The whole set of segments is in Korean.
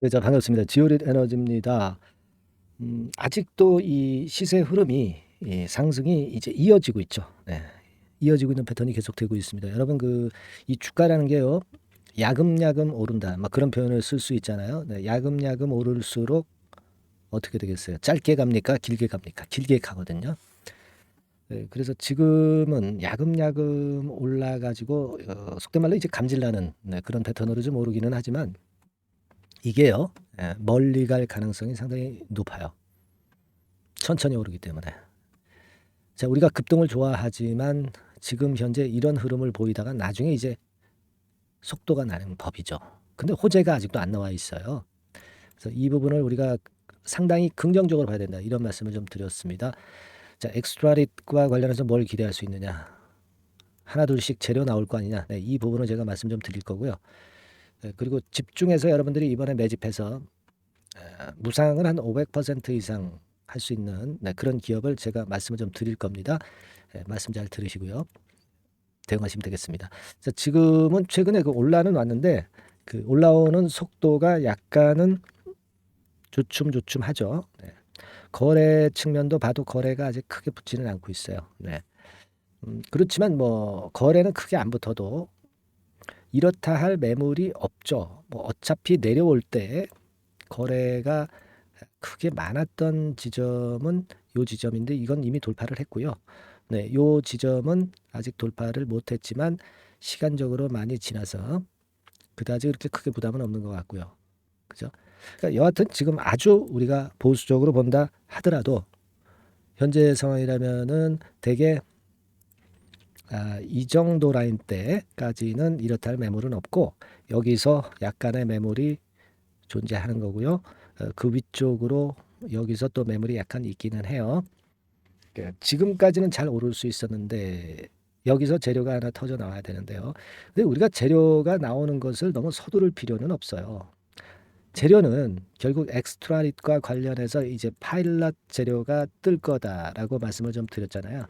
네, 자 반갑습니다. 지오릿 에너지입니다. 아직도 이 시세 흐름이 상승이 이제 이어지고 있죠. 네. 이어지고 있는 패턴이 계속되고 있습니다. 여러분 이 주가라는 게요. 야금야금 오른다. 막 그런 표현을 쓸 수 있잖아요. 네, 야금야금 오를수록 어떻게 되겠어요? 짧게 갑니까? 길게 갑니까? 길게 가거든요. 네, 그래서 지금은 야금야금 올라가지고 속된 말로 이제 감질나는 그런 패턴으로 좀 오르기는 하지만 이게요. 멀리 갈 가능성이 상당히 높아요. 천천히 오르기 때문에. 자, 우리가 급등을 좋아하지만 지금 현재 이런 흐름을 보이다가 나중에 이제 속도가 나는 법이죠. 근데 호재가 아직도 안 나와 있어요. 그래서 이 부분을 우리가 상당히 긍정적으로 봐야 된다. 이런 말씀을 좀 드렸습니다. 자, 엑스트라릿과 관련해서 뭘 기대할 수 있느냐. 하나 둘씩 재료 나올 거 아니냐. 네, 이 부분을 제가 말씀 좀 드릴 거고요. 네, 그리고 집중해서 여러분들이 이번에 매집해서 무상을 한 500% 이상 할 수 있는 그런 기업을 제가 말씀을 좀 드릴 겁니다. 말씀 잘 들으시고요. 대응하시면 되겠습니다. 자, 지금은 최근에 올라는 왔는데 그 올라오는 속도가 약간은 조춤조춤하죠. 네. 거래 측면도 봐도 거래가 아직 크게 붙지는 않고 있어요. 네. 그렇지만 뭐 거래는 크게 안 붙어도 이렇다 할 매물이 없죠. 뭐 어차피 내려올 때 거래가 크게 많았던 지점은 요 지점인데 이건 이미 돌파를 했고요. 네, 요 지점은 아직 돌파를 못했지만 시간적으로 많이 지나서 그다지 그렇게 크게 부담은 없는 것 같고요. 그죠? 그러니까 여하튼 지금 아주 우리가 보수적으로 본다 하더라도 현재 상황이라면은 대개 이 정도 라인 때까지는 이렇다 할 매물은 없고 여기서 약간의 매물이 존재하는 거고요. 그 위쪽으로 여기서 또 매물이 약간 있기는 해요. 지금까지는 잘 오를 수 있었는데 여기서 재료가 하나 터져 나와야 되는데요. 근데 우리가 재료가 나오는 것을 너무 서두를 필요는 없어요. 재료는 결국 엑스트라릿과 관련해서 이제 파일럿 재료가 뜰 거다라고 말씀을 좀 드렸잖아요.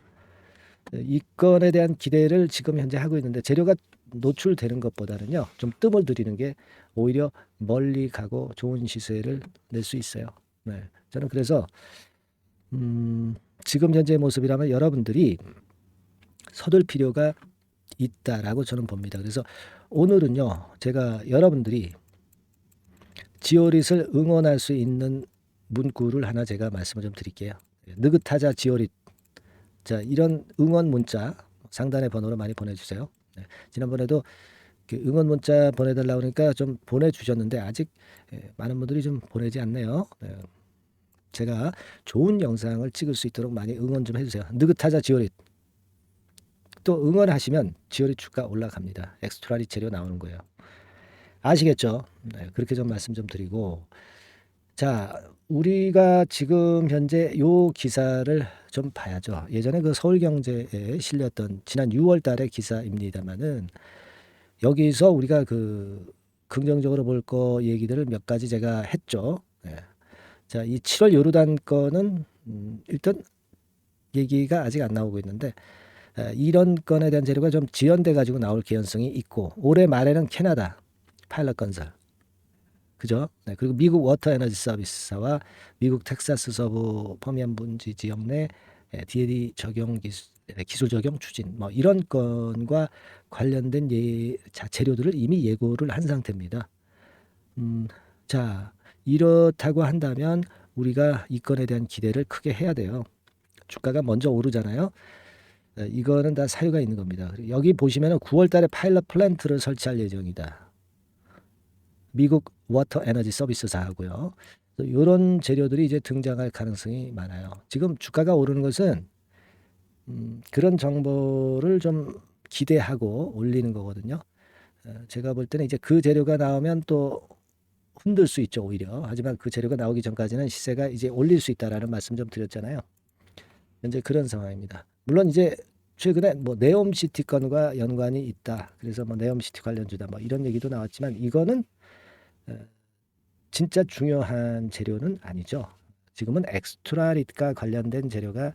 이 건에 대한 기대를 지금 현재 하고 있는데 재료가 노출되는 것보다는요. 좀 뜸을 들이는 게 오히려 멀리 가고 좋은 시세를 낼 수 있어요. 네. 저는 그래서 지금 현재의 모습이라면 여러분들이 서둘 필요가 있다라고 저는 봅니다. 그래서 오늘은요. 제가 여러분들이 지오릿을 응원할 수 있는 문구를 하나 제가 말씀을 좀 드릴게요. 느긋하자 지오릿. 자, 이런 응원 문자 상단의 번호로 많이 보내주세요. 네. 지난번에도 응원 문자 보내달라고 하니까 좀 보내주셨는데 아직 많은 분들이 좀 보내지 않네요. 네. 제가 좋은 영상을 찍을 수 있도록 많이 응원 좀 해주세요. 느긋하자 지오릿. 또 응원하시면 지오릿 주가 올라갑니다. 엑스트라릿 재료 나오는 거예요. 아시겠죠? 네, 그렇게 좀 말씀 좀 드리고 자, 우리가 지금 현재 요 기사를 좀 봐야죠. 예전에 그 서울경제에 실렸던 지난 6월 달의 기사입니다만은 여기서 우리가 긍정적으로 볼 거 얘기들을 몇 가지 제가 했죠. 예. 자, 이 7월 요르단 건은 일단 얘기가 아직 안 나오고 있는데 이런 건에 대한 재료가 좀 지연돼 가지고 나올 개연성이 있고 올해 말에는 캐나다 파일럿 건설 그죠? 네, 그리고 미국 워터 에너지 서비스사와 미국 텍사스 서부 퍼미안 분지 지역 내 DLE 적용 기술 적용 추진 뭐 이런 건과 관련된 재료들을 이미 예고를 한 상태입니다. 음, 자, 이렇다고 한다면 우리가 이 건에 대한 기대를 크게 해야 돼요. 주가가 먼저 오르잖아요. 이거는 다 사유가 있는 겁니다. 여기 보시면은 9월 달에 파일럿 플랜트를 설치할 예정이다. 미국 워터 에너지 서비스사하고요. 이런 재료들이 이제 등장할 가능성이 많아요. 지금 주가가 오르는 것은 그런 정보를 좀 기대하고 올리는 거거든요. 제가 볼 때는 이제 그 재료가 나오면 또 흔들 수 있죠, 오히려. 하지만 그 재료가 나오기 전까지는 시세가 이제 올릴 수 있다라는 말씀 좀 드렸잖아요. 현재 그런 상황입니다. 물론 이제 최근에 뭐 네옴시티 건과 연관이 있다. 그래서 뭐 네옴시티 관련주다 뭐 이런 얘기도 나왔지만 이거는 진짜 중요한 재료는 아니죠. 지금은 엑스트라릿과 관련된 재료가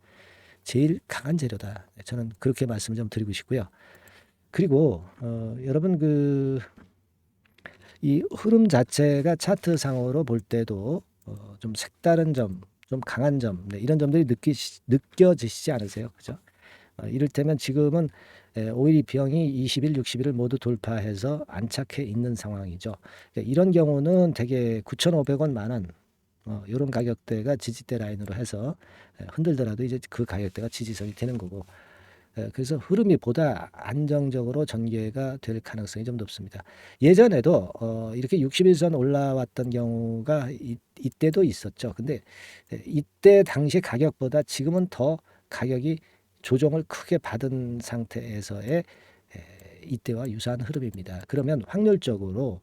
제일 강한 재료다. 저는 그렇게 말씀을 좀 드리고 싶고요. 그리고 여러분 이 흐름 자체가 차트상으로 볼 때도 좀 색다른 점, 좀 강한 점, 네, 이런 점들이 느껴지시지 않으세요? 그죠? 이를테면 지금은 오일이 비형이 20일, 60일을 모두 돌파해서 안착해 있는 상황이죠. 이런 경우는 대개 9,500원, 만원 이런 가격대가 지지대 라인으로 해서 흔들더라도 이제 그 가격대가 지지선이 되는 거고, 그래서 흐름이 보다 안정적으로 전개가 될 가능성이 좀 높습니다. 예전에도 이렇게 60일선 올라왔던 경우가 이때도 있었죠. 근데 이때 당시 가격보다 지금은 더 가격이 조정을 크게 받은 상태에서의 이때와 유사한 흐름입니다. 그러면 확률적으로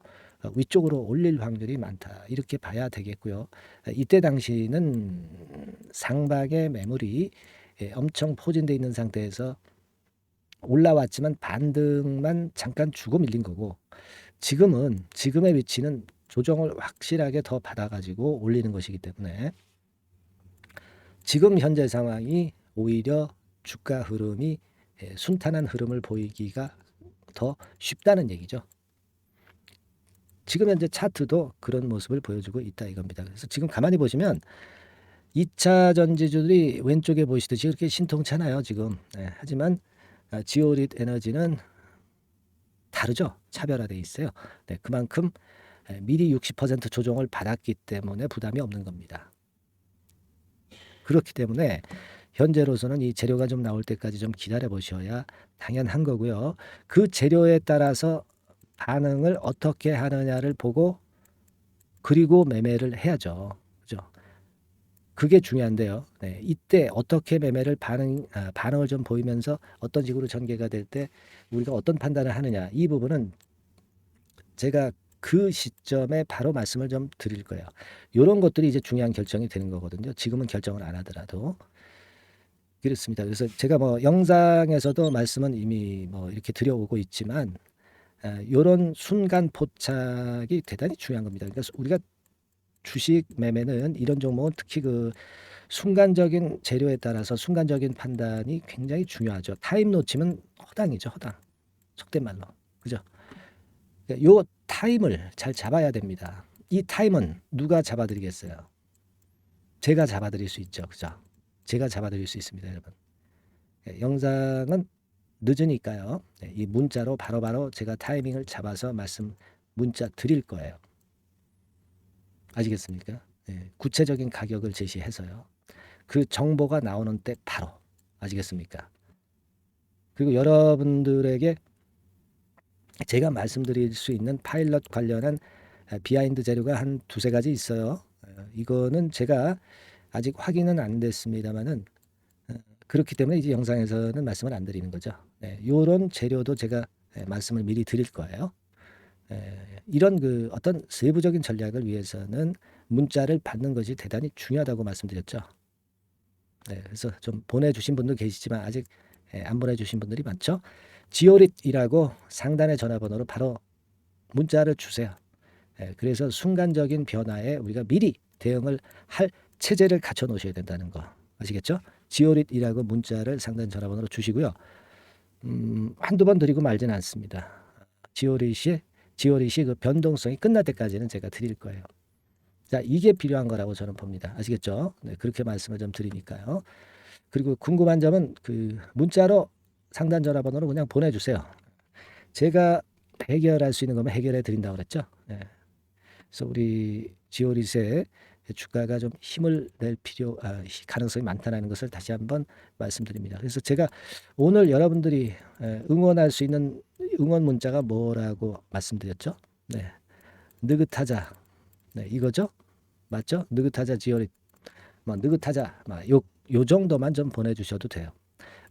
위쪽으로 올릴 확률이 많다, 이렇게 봐야 되겠고요. 이때 당시는 상방의 매물이 엄청 포진되어 있는 상태에서 올라왔지만 반등만 잠깐 주고 밀린 거고, 지금의 위치는 조정을 확실하게 더 받아가지고 올리는 것이기 때문에 지금 현재 상황이 오히려 주가 흐름이 순탄한 흐름을 보이기가 더 쉽다는 얘기죠. 지금 현재 차트도 그런 모습을 보여주고 있다 이겁니다. 그래서 지금 가만히 보시면 2차 전지주들이 왼쪽에 보시듯이 그렇게 신통찮아요 지금. 하지만 지오릿 에너지는 다르죠. 차별화되어 있어요. 그만큼 미리 60% 조정을 받았기 때문에 부담이 없는 겁니다. 그렇기 때문에 현재로서는 이 재료가 좀 나올 때까지 좀 기다려 보셔야 당연한 거고요. 그 재료에 따라서 반응을 어떻게 하느냐를 보고 그리고 매매를 해야죠. 그죠? 그게 중요한데요. 이때 어떻게 매매를 반응을 좀 보이면서 어떤 식으로 전개가 될 때 우리가 어떤 판단을 하느냐, 이 부분은 제가 그 시점에 바로 말씀을 좀 드릴 거예요. 이런 것들이 이제 중요한 결정이 되는 거거든요. 지금은 결정을 안 하더라도. 그렇습니다. 그래서 제가 뭐 영상에서도 말씀은 이미 뭐 이렇게 드려오고 있지만 이런 순간 포착이 대단히 중요한 겁니다. 그러니까 우리가 주식 매매는 이런 종목은 특히 그 순간적인 재료에 따라서 순간적인 판단이 굉장히 중요하죠. 타임 놓치면 허당이죠, 허당. 속된 말로. 그죠? 요 타임을 잘 잡아야 됩니다. 이 타임은 누가 잡아드리겠어요? 제가 잡아드릴 수 있죠. 그죠? 제가 잡아드릴 수 있습니다, 여러분. 영상은 늦으니까요. 이 문자로 바로바로 제가 타이밍을 잡아서 문자 드릴 거예요. 아시겠습니까? 구체적인 가격을 제시해서요. 그 정보가 나오는 때 바로. 아시겠습니까? 그리고 여러분들에게 제가 말씀드릴 수 있는 파일럿 관련한 비하인드 재료가 한 두세 가지 있어요. 이거는 제가 아직 확인은 안 됐습니다만은 그렇기 때문에 이제 영상에서는 말씀을 안 드리는 거죠. 이런 재료도 제가 말씀을 미리 드릴 거예요. 이런 그 어떤 세부적인 전략을 위해서는 문자를 받는 것이 대단히 중요하다고 말씀드렸죠. 그래서 좀 보내주신 분도 계시지만 아직 안 보내주신 분들이 많죠. 지오릿이라고 상단의 전화번호로 바로 문자를 주세요. 그래서 순간적인 변화에 우리가 미리 대응을 할 체제를 갖춰 놓으셔야 된다는 거 아시겠죠? 지오릿이라고 문자를 상단 전화번호로 주시고요. 한두 번 드리고 말지는 않습니다. 지오릿이 그 변동성이 끝날 때까지는 제가 드릴 거예요. 자, 이게 필요한 거라고 저는 봅니다. 아시겠죠? 그렇게 말씀을 좀 드리니까요. 그리고 궁금한 점은 그 문자로 상단 전화번호로 그냥 보내주세요. 제가 해결할 수 있는 거면 해결해 드린다고 그랬죠. 그래서 우리 지오릿의 주가가 좀 힘을 낼 가능성이 많다는 것을 다시 한번 말씀드립니다. 그래서 제가 오늘 여러분들이 응원할 수 있는 응원 문자가 뭐라고 말씀드렸죠? 느긋하자. 이거죠? 맞죠? 느긋하자 지오릿. 느긋하자. 요 정도만 좀 보내주셔도 돼요.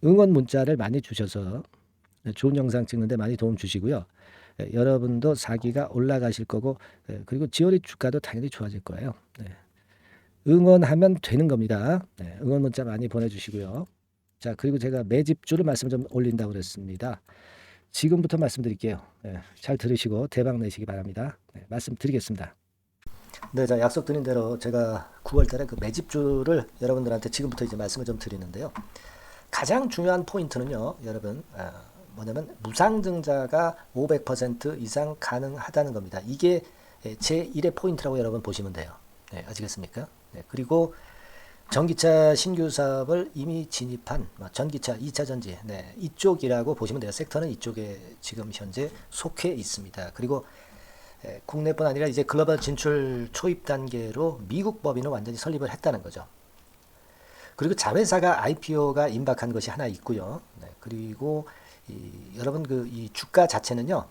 응원 문자를 많이 주셔서 좋은 영상 찍는데 많이 도움 주시고요. 여러분도 사기가 올라가실 거고 그리고 지오릿 주가도 당연히 좋아질 거예요. 응원하면 되는 겁니다. 응원 문자 많이 보내주시고요. 자, 그리고 제가 매집주를 말씀 좀 올린다고 그랬습니다. 지금부터 말씀드릴게요. 잘 들으시고 대박 내시기 바랍니다. 말씀드리겠습니다. 자, 약속드린 대로 제가 9월달에 그 매집주를 여러분들한테 지금부터 이제 말씀을 좀 드리는데요. 가장 중요한 포인트는요, 여러분, 뭐냐면 무상증자가 500% 이상 가능하다는 겁니다. 이게 제1의 포인트라고 여러분 보시면 돼요. 네, 아시겠습니까? 네, 그리고 전기차 신규 사업을 이미 진입한 전기차 2차 전지 네, 이쪽이라고 보시면 돼요. 섹터는 이쪽에 지금 현재 속해 있습니다. 그리고 국내뿐 아니라 이제 글로벌 진출 초입 단계로 미국 법인을 완전히 설립을 했다는 거죠. 그리고 자회사가 IPO가 임박한 것이 하나 있고요. 네, 그리고 여러분 이 주가 자체는요.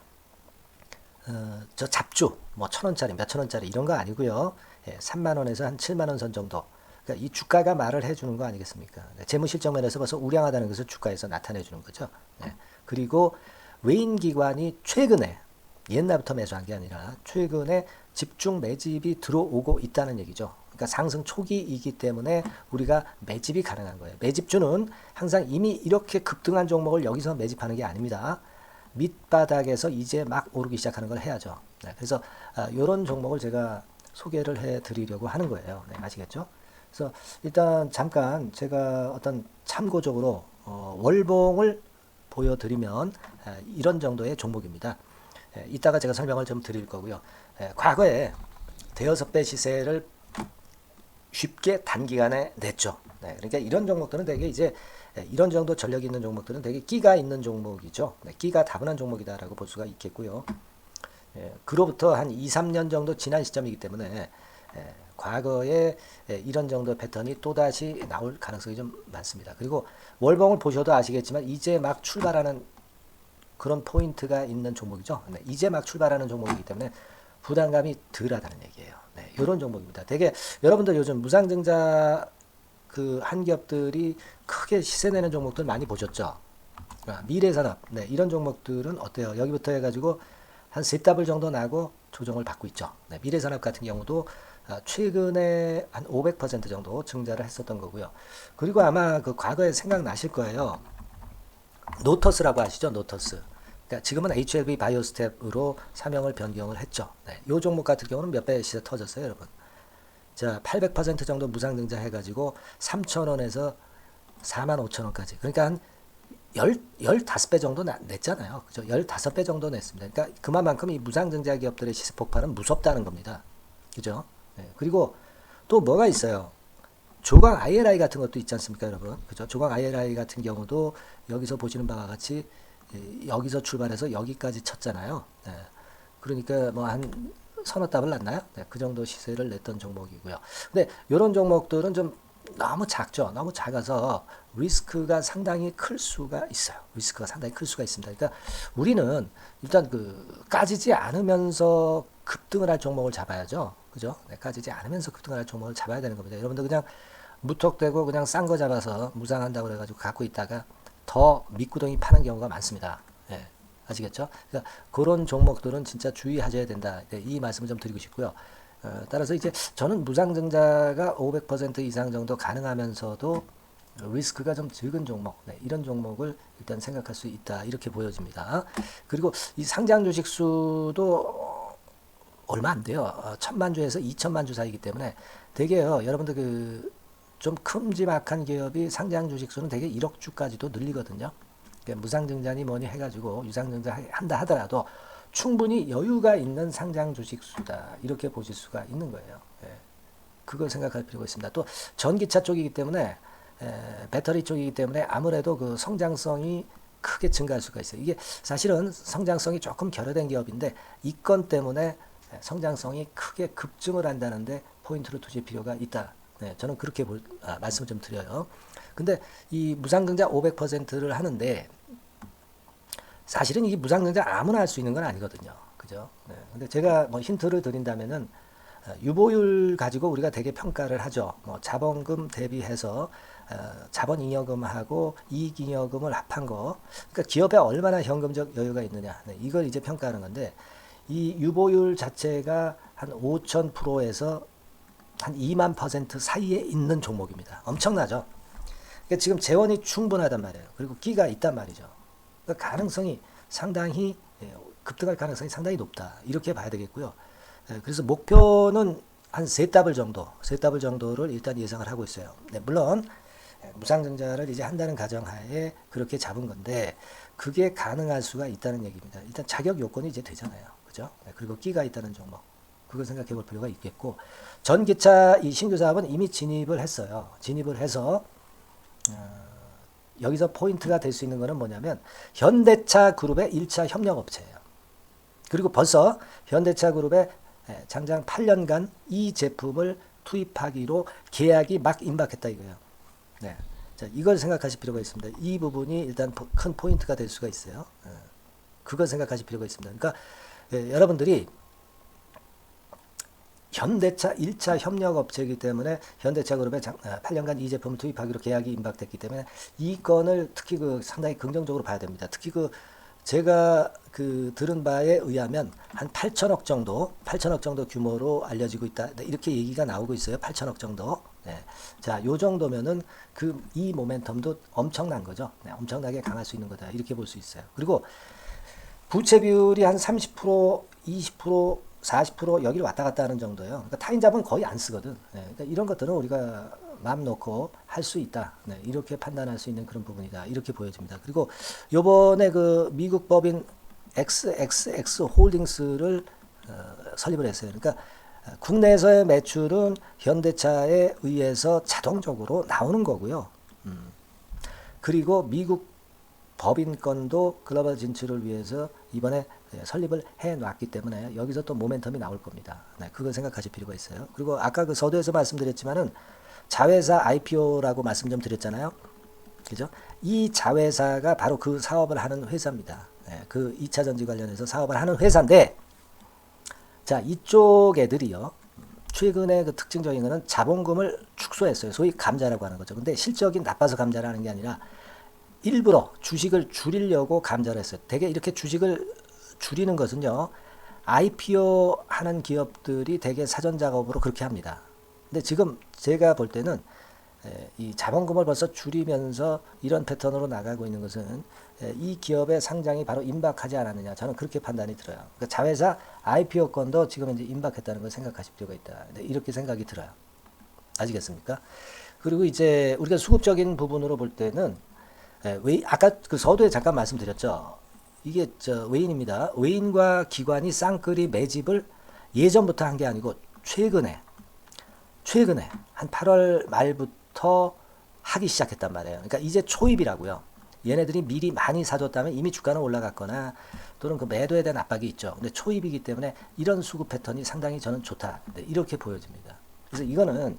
저 잡주 뭐 1,000원짜리 몇천 원짜리 이런 거 아니고요. 3만 원에서 한 7만 원 선 정도. 그러니까 이 주가가 말을 해주는 거 아니겠습니까? 네, 재무실적 면에서 벌써 우량하다는 것을 주가에서 나타내 주는 거죠. 네, 그리고 외인 기관이 최근에 옛날부터 매수한 게 아니라 최근에 집중 매집이 들어오고 있다는 얘기죠. 그러니까 상승 초기이기 때문에 우리가 매집이 가능한 거예요. 매집주는 항상 이미 이렇게 급등한 종목을 여기서 매집하는 게 아닙니다. 밑바닥에서 이제 막 오르기 시작하는 걸 해야죠. 네, 그래서 이런 종목을 제가 소개를 해드리려고 하는 거예요. 네, 아시겠죠? 그래서 일단 잠깐 제가 어떤 참고적으로 월봉을 보여드리면 이런 정도의 종목입니다. 이따가 제가 설명을 좀 드릴 거고요. 과거에 대여섯 배 시세를 쉽게 단기간에 냈죠. 네, 그러니까 이런 종목들은 되게 이제 이런 정도 전력이 있는 종목들은 되게 끼가 있는 종목이죠. 네, 끼가 다분한 종목이다라고 볼 수가 있겠고요. 그로부터 한 2, 3년 정도 지난 시점이기 때문에 과거에 이런 정도 패턴이 또다시 나올 가능성이 좀 많습니다. 그리고 월봉을 보셔도 아시겠지만 이제 막 출발하는 그런 포인트가 있는 종목이죠. 네, 이제 막 출발하는 종목이기 때문에 부담감이 덜하다는 얘기예요. 네, 이런 종목입니다. 되게 여러분들 요즘 무상증자 그 한기업들이 크게 시세 내는 종목들 많이 보셨죠? 미래산업, 네, 이런 종목들은 어때요? 여기부터 해가지고 한 세 더블 정도 나고 조정을 받고 있죠. 네, 미래산업 같은 경우도 최근에 한 500% 정도 증자를 했었던 거고요. 그리고 아마 그 과거에 생각나실 거예요. 노터스라고 아시죠? 노터스. 그러니까 지금은 HLB 바이오스텝으로 사명을 변경을 했죠. 네, 이 종목 같은 경우는 몇 배 시세 터졌어요, 여러분. 자, 800% 정도 무상증자 해가지고 3,000원에서 45,000원까지. 그러니까 한 15배 정도 냈잖아요. 그죠? 15배 정도 냈습니다. 그러니까 그만큼 이 무상증자 기업들의 시세 폭발은 무섭다는 겁니다. 그죠? 네, 그리고 또 뭐가 있어요? 조각 IRI 같은 것도 있지 않습니까, 여러분? 그죠? 조각 IRI 같은 경우도 여기서 보시는 바와 같이 여기서 출발해서 여기까지 쳤잖아요. 네. 그러니까 뭐 한 서너 답을 났나요? 네, 그 정도 시세를 냈던 종목이고요. 근데 이런 종목들은 좀 너무 작죠. 너무 작아서 리스크가 상당히 클 수가 있어요. 리스크가 상당히 클 수가 있습니다. 그러니까 우리는 일단 까지지 않으면서 급등을 할 종목을 잡아야죠. 그죠? 네, 까지지 않으면서 급등을 할 종목을 잡아야 되는 겁니다. 여러분들 그냥 무턱대고 그냥 싼 거 잡아서 무상한다고 그래가지고 갖고 있다가 더 밑구덩이 파는 경우가 많습니다. 예, 아시겠죠? 그러니까 그런 종목들은 진짜 주의하셔야 된다. 네, 이 말씀을 좀 드리고 싶고요. 따라서 이제 저는 무상증자가 500% 이상 정도 가능하면서도 리스크가 좀 적은 종목, 네, 이런 종목을 일단 생각할 수 있다. 이렇게 보여집니다. 그리고 이 상장 주식 수도 얼마 안 돼요. 1,000만 주에서 2천만 주 사이기 때문에 되게요. 여러분들 좀 큼지막한 기업이 상장 주식 수는 되게 1억 주까지도 늘리거든요. 그러니까 무상증자니 뭐니 해가지고 유상증자 한다 하더라도 충분히 여유가 있는 상장 주식 수다. 이렇게 보실 수가 있는 거예요. 예. 그걸 생각할 필요가 있습니다. 또 전기차 쪽이기 때문에 배터리 쪽이기 때문에 아무래도 그 성장성이 크게 증가할 수가 있어요. 이게 사실은 성장성이 조금 결여된 기업인데 이 건 때문에 성장성이 크게 급증을 한다는데 포인트를 두실 필요가 있다. 네, 저는 그렇게 말씀을 좀 드려요. 근데 이 무상증자 500%를 하는데 사실은 이 무상증자 아무나 할 수 있는 건 아니거든요. 그죠? 네, 근데 제가 뭐 힌트를 드린다면은 유보율 가지고 우리가 되게 평가를 하죠. 뭐 자본금 대비해서 자본잉여금하고 이익잉여금을 합한 거. 그러니까 기업에 얼마나 현금적 여유가 있느냐. 네, 이걸 이제 평가하는 건데 이 유보율 자체가 한 5,000%에서 한 2만% 사이에 있는 종목입니다. 엄청나죠? 그러니까 지금 재원이 충분하단 말이에요. 그리고 끼가 있단 말이죠. 그러니까 가능성이 상당히 급등할 가능성이 상당히 높다. 이렇게 봐야 되겠고요. 그래서 목표는 한 세 더블 정도를 일단 예상을 하고 있어요. 네, 물론 무상증자를 이제 한다는 가정하에 그렇게 잡은 건데 그게 가능할 수가 있다는 얘기입니다. 일단 자격 요건이 이제 되잖아요. 그죠? 그리고 끼가 있다는 종목. 그걸 생각해 볼 필요가 있겠고, 전기차 이 신규 사업은 이미 진입을 했어요. 진입을 해서, 여기서 포인트가 될 수 있는 거는 뭐냐면, 현대차 그룹의 1차 협력업체예요. 그리고 벌써 현대차 그룹의 장장 8년간 이 제품을 투입하기로 계약이 막 임박했다 이거예요. 네. 자, 이걸 생각하실 필요가 있습니다. 이 부분이 일단 큰 포인트가 될 수가 있어요. 그걸 생각하실 필요가 있습니다. 그러니까 여러분들이 현대차 1차 협력업체이기 때문에 현대차 그룹에 8년간 이 제품을 투입하기로 계약이 임박됐기 때문에 이 건을 특히 상당히 긍정적으로 봐야 됩니다. 특히 제가 들은 바에 의하면 한 8천억 정도 규모로 알려지고 있다. 이렇게 얘기가 나오고 있어요. 8천억 정도. 네. 자, 요 정도면은 이 모멘텀도 엄청난 거죠. 네, 엄청나게 강할 수 있는 거다. 이렇게 볼 수 있어요. 그리고 부채 비율이 한 30%, 20%, 40% 여기를 왔다 갔다 하는 정도예요. 그러니까 타인자본 거의 안 쓰거든. 네, 그러니까 이런 것들은 우리가 마음 놓고 할 수 있다. 네, 이렇게 판단할 수 있는 그런 부분이다. 이렇게 보여집니다. 그리고 요번에 미국 법인 XXX 홀딩스를 설립을 했어요. 그러니까 국내에서의 매출은 현대차에 의해서 자동적으로 나오는 거고요. 그리고 미국 법인권도 글로벌 진출을 위해서 이번에 설립을 해놨기 때문에 여기서 또 모멘텀이 나올 겁니다. 네, 그걸 생각하실 필요가 있어요. 그리고 아까 서두에서 말씀드렸지만은 자회사 IPO라고 말씀 좀 드렸잖아요. 그죠? 이 자회사가 바로 그 사업을 하는 회사입니다. 네, 그 2차 전지 관련해서 사업을 하는 회사인데, 자, 이쪽 애들이요. 최근에 특징적인 거는 자본금을 축소했어요. 소위 감자라고 하는 거죠. 근데 실적이 나빠서 감자를 하는 게 아니라 일부러 주식을 줄이려고 감자를 했어요. 되게 이렇게 주식을 줄이는 것은요, IPO 하는 기업들이 되게 사전 작업으로 그렇게 합니다. 근데 지금 제가 볼 때는 이 자본금을 벌써 줄이면서 이런 패턴으로 나가고 있는 것은 이 기업의 상장이 바로 임박하지 않았느냐, 저는 그렇게 판단이 들어요. 그러니까 자회사 IPO권도 지금 이제 임박했다는 걸 생각하실 필요가 있다. 이렇게 생각이 들어요. 아시겠습니까? 그리고 이제 우리가 수급적인 부분으로 볼 때는 아까 서두에 잠깐 말씀드렸죠. 이게 외인입니다. 외인과 기관이 쌍끌이 매집을 예전부터 한 게 아니고 최근에 한 8월 말부터 하기 시작했단 말이에요. 그러니까 이제 초입이라고요. 얘네들이 미리 많이 사줬다면 이미 주가는 올라갔거나 또는 매도에 대한 압박이 있죠. 근데 초입이기 때문에 이런 수급 패턴이 상당히 저는 좋다. 이렇게 보여집니다. 그래서 이거는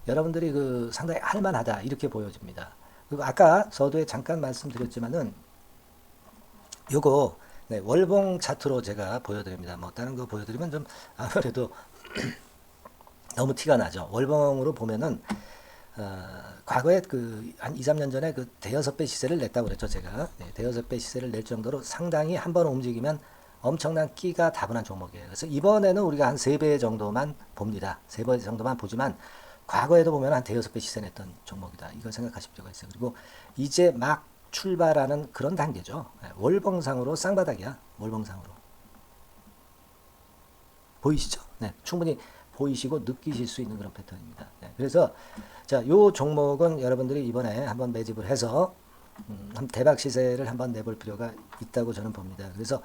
여러분들이 상당히 할만하다. 이렇게 보여집니다. 그리고 아까 서두에 잠깐 말씀드렸지만은 요거 월봉 차트로 제가 보여드립니다. 뭐 다른 거 보여드리면 좀 아무래도 너무 티가 나죠. 월봉으로 보면은 과거에 한 2, 3년 전에 대여섯 배 시세를 냈다고 그랬죠. 제가 대여섯 배 시세를 낼 정도로 상당히 한번 움직이면 엄청난 끼가 다분한 종목이에요. 그래서 이번에는 우리가 한 3배 정도만 봅니다. 3배 정도만 보지만 과거에도 보면 한 대여섯 배 시세 냈던 종목이다. 이걸 생각하실 필요가 있어요. 그리고 이제 막 출발하는 그런 단계죠. 월봉상으로 쌍바닥이야. 월봉상으로. 보이시죠? 네, 충분히 보이시고 느끼실 수 있는 그런 패턴입니다. 네, 그래서 자, 요 종목은 여러분들이 이번에 한번 매집을 해서 대박 시세를 한번 내볼 필요가 있다고 저는 봅니다. 그래서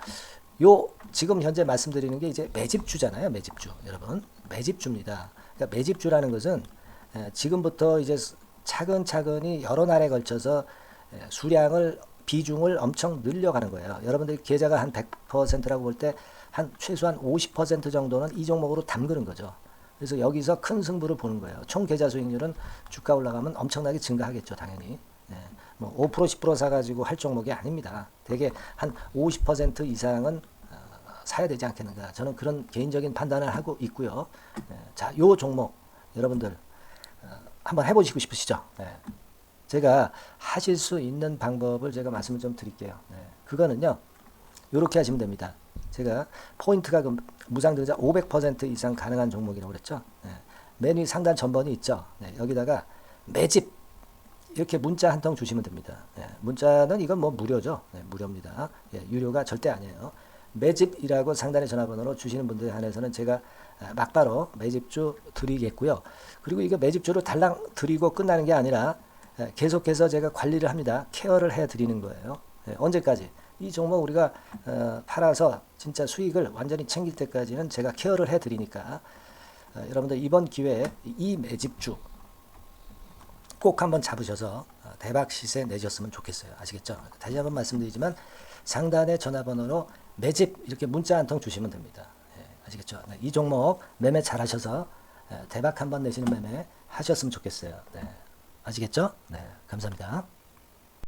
지금 현재 말씀드리는 게 이제 매집주잖아요. 매집주. 여러분, 매집주입니다. 그러니까 매집주라는 것은 지금부터 이제 차근차근히 여러 날에 걸쳐서 수량을 비중을 엄청 늘려가는 거예요. 여러분들 계좌가 한 100%라고 볼 때 한 최소한 50% 정도는 이 종목으로 담그는 거죠. 그래서 여기서 큰 승부를 보는 거예요. 총 계좌 수익률은 주가 올라가면 엄청나게 증가하겠죠, 당연히. 뭐 5% 10% 사가지고 할 종목이 아닙니다. 되게 한 50% 이상은 사야 되지 않겠는가. 저는 그런 개인적인 판단을 하고 있고요. 자, 요 종목 여러분들 한번 해보시고 싶으시죠? 제가 하실 수 있는 방법을 제가 말씀을 좀 드릴게요. 그거는요, 이렇게 하시면 됩니다. 제가 포인트가 무상증자 500% 이상 가능한 종목이라고 그랬죠. 맨 위 상단 전번이 있죠. 여기다가 매집 이렇게 문자 한 통 주시면 됩니다. 문자는 이건 뭐 무료죠. 무료입니다. 유료가 절대 아니에요. 매집이라고 상단의 전화번호로 주시는 분들에 한해서는 제가 막바로 매집주 드리겠고요. 그리고 이거 매집주를 달랑 드리고 끝나는 게 아니라 계속해서 제가 관리를 합니다. 케어를 해 드리는 거예요. 언제까지? 이 종목 우리가 팔아서 진짜 수익을 완전히 챙길 때까지는 제가 케어를 해드리니까 여러분들 이번 기회에 이 매집주 꼭 한번 잡으셔서 대박 시세 내셨으면 좋겠어요. 아시겠죠? 다시 한번 말씀드리지만 상단의 전화번호로 매집 이렇게 문자 한 통 주시면 됩니다. 아시겠죠? 네, 이 종목 매매 잘 하셔서 대박 한번 내시는 매매 하셨으면 좋겠어요. 네, 아시겠죠? 네, 감사합니다.